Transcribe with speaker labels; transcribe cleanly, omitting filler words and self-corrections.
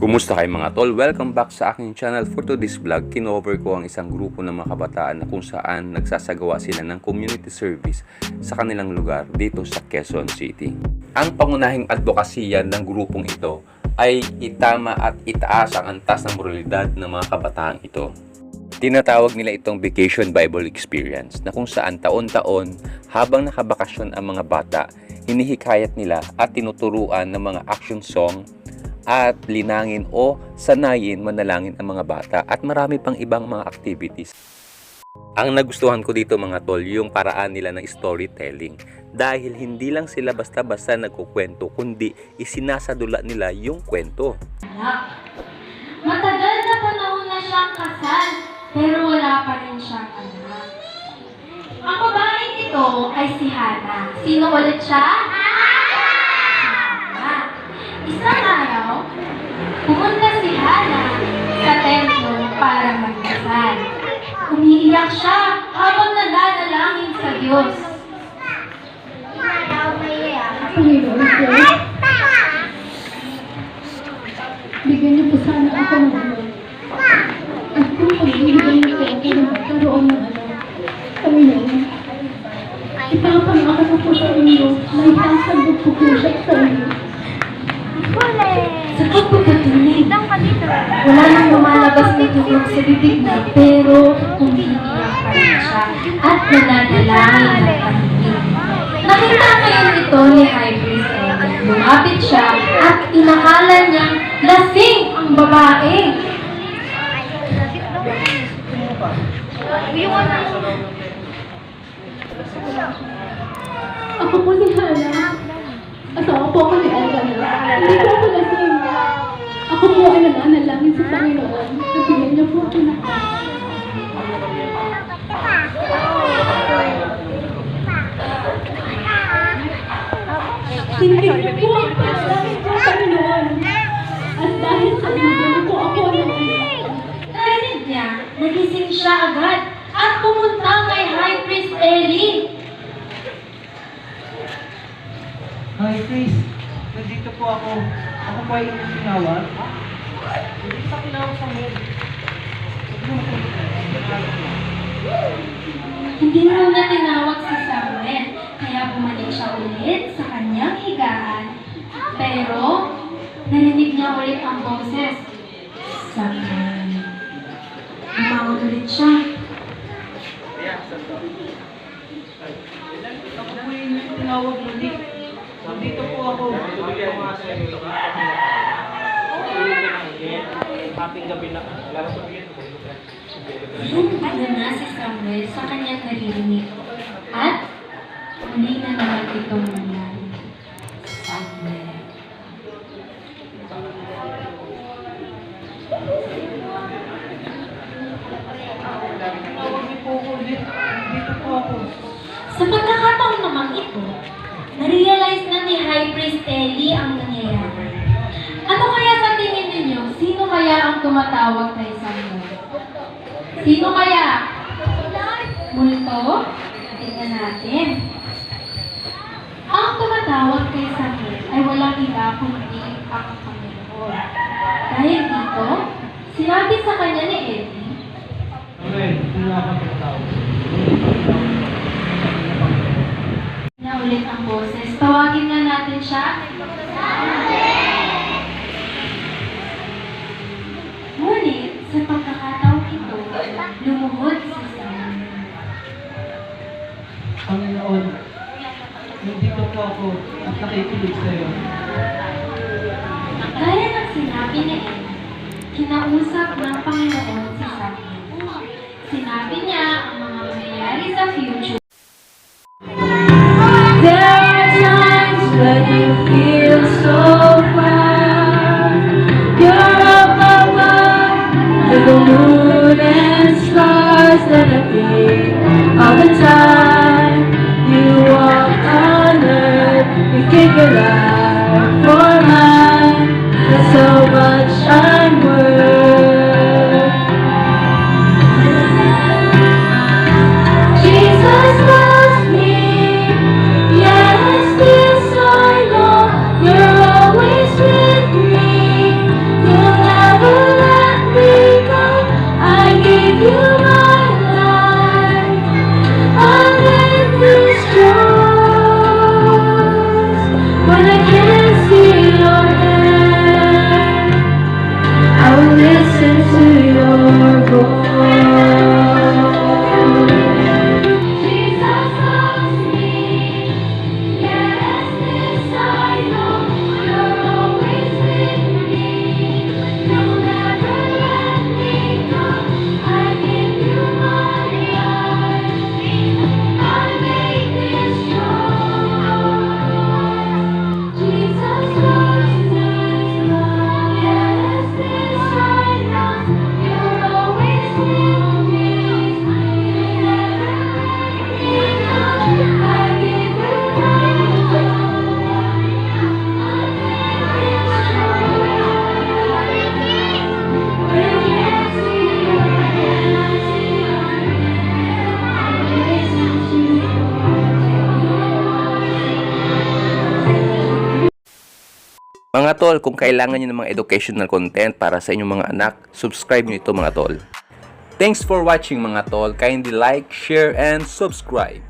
Speaker 1: Kumusta kayo mga tol? Welcome back sa aking channel. For today's vlog, kinover ko ang isang grupo ng mga kabataan na kung saan nagsasagawa sila ng community service sa kanilang lugar dito sa Quezon City. Ang pangunahing advokasya ng grupong ito ay itama at itaas ang antas ng moralidad ng mga kabataan ito. Tinatawag nila itong Vacation Bible Experience na kung saan taon-taon habang nakabakasyon ang mga bata, hinihikayat nila at tinuturuan ng mga action song at linangin o sanayin manalangin ang mga bata at marami pang ibang mga activities. Ang nagustuhan ko dito mga tol, yung paraan nila ng storytelling. Dahil hindi lang sila basta-basta nagkukwento, kundi isinasadula nila yung kwento.
Speaker 2: Matagal na panahon na siyang kasal, pero wala pa rin siyang anak. Ang babaeng ito ay si Hannah. Sino ulit siya? Isang araw, pumunta si Hannah sa templo para magdasal. Umiiyak siya habang nananalangin sa Diyos.
Speaker 3: Panginoon Diyos, bigyan niyo po sana ako ng anak. At kung pagbibigyan niyo po ako ng magkaroon ng anak, Panginoon, ipapangako ko po sa inyo na ipasabog ko po siya sa inyo.
Speaker 2: Sa pagpapatunay, wala nang lumalabas na tunog sa bibig niya, pero umiiyak pa rin siya at nananalangin ng pangingin. Nakita ngayon ito ni High Priest Ellen. Lumapit siya at inakala niyang lasing ang babae.
Speaker 3: Ako po si Hannah. Asawa po ako ni Elvana. Hindi po ako lasing. Ako po ay nananalangin sa Panginoon na bigyan niyo po ako ng anak. Hindi niyo po ang panalangin sa Panginoon. At dahil sa bigyan niyo po ako ng anak.
Speaker 2: Narinig niya, nagising siya agad at pumunta kay High Priest Eli.
Speaker 4: Hi, Chris. Nandito po ako. Ako pa yung tinawag. Hindi sa tinawag sa mail.
Speaker 2: Hindi mo na tinawag si Samuel, kaya bumalik siya ulit sa kanyang higaan. Pero, narinig niya ulit ang boses. Samuel. Umawag ulit siya.
Speaker 4: Ako po yung tinawag ulit. Nandito po ako. Happy gabi na.
Speaker 2: Bumagda na si Samuel sa kanyang naririnig. At, muli na naman itong nangyari. Samuel.
Speaker 4: Tinawag niyo po ako ulit. Nandito po ako.
Speaker 2: Sa pagkakataon namang ito, na-realize na ni High Priest Eli ang nangyayari. Ano kaya sa tingin ninyo? Sino kaya ang tumatawag kay Samuel? Sino kaya? Multo? Tingnan natin. Ang tumatawag kay Samuel ay walang iba kundi ang Panginoon. Dahil dito, sinabi sa kanya ni Eli,
Speaker 4: Okay, sino ako tinatawag?
Speaker 2: na ulit ang boses. Tawagin nga natin siya. Ngunit, sa pagkakataong ito, lumuhod si Samuel.
Speaker 4: Panginoon, nandito po ako at nakikinig sa iyo.
Speaker 2: Gaya ng sinabi ni Eli, kinausap ng Panginoon si Samuel. Sinabi niya ang mga mangyayari sa future. There are times when you feel so proud. You're up above the moon and stars that appear all the time. You walk on earth, you give your life for mine. There's so much I'm worth. Jesus.
Speaker 1: Mga tol, kung kailangan nyo ng mga educational content para sa inyong mga anak, subscribe nyo ito mga tol. Thanks for watching mga tol. Kindly like, share, and subscribe.